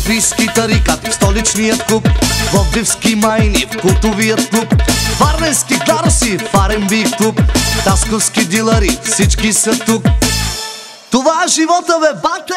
Софийски тарикати в столичният клуб, пловдивски майни в култовият клуб, варненски клароси в R&B клуб, тасковски дилъри, всички са тук. Това е живота, бе, бате!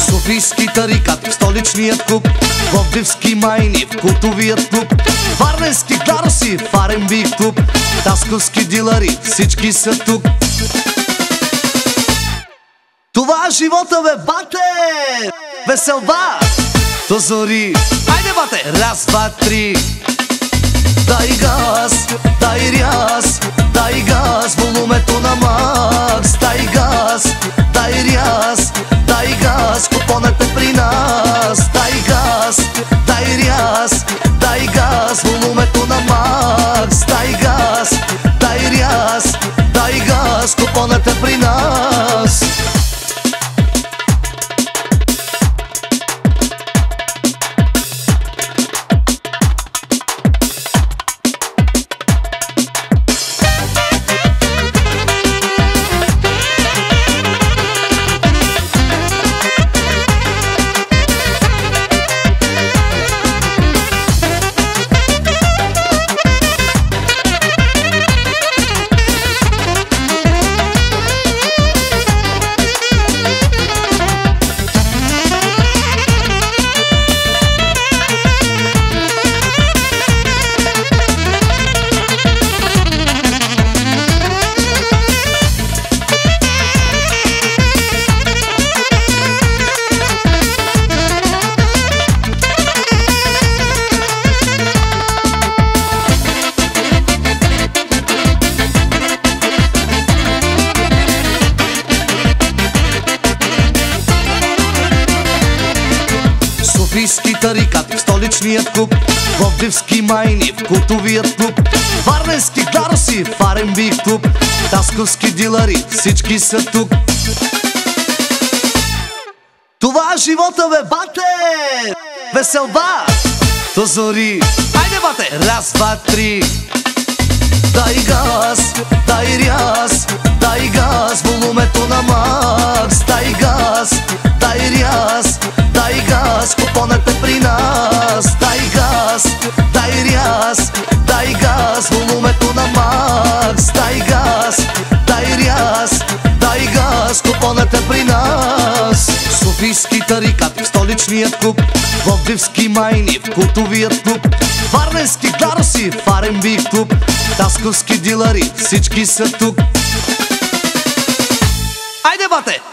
Софийски тарикати в столичният клуб, пловдивски майни в култовият клуб, варненски клароси в R&B клуб, тасковски дилъри, всички са тук. Това е живота, бе, бате! Веселба до зори! Айде, бате! Раз, два, три! Дай газ, дай ряз, дай газ, волумето на макс. Дай газ, дай ряз, дай газ, купонът е при нас. Дай газ, дай ряз, дай газ, волумето на макс. Дай газ, дай ряз, дай газ, купонът е при нас. Софийски тарикати в столичният клуб, пловдивски майни в култовият клуб, варненски клароси в R&B клуб, тасковски дилъри, всички са тук. Това е живота, бе, бате! Веселба до зори! Айде, бате! Раз, два, три! Дай газ, дай ряз, дай газ, волумето на макс. Дай газ, дай ряз, дай газ, купонът е при нас. Дай газ, дай ряз, дай газ, волумето на макс. Дай газ, дай ряз, дай газ, купонът е при нас. Софийски тарикати в столичният клуб, пловдивски майни в култовият клуб, варненски клароси в R&B клуб, тасковски дилъри, всички са тук. Айде, бате!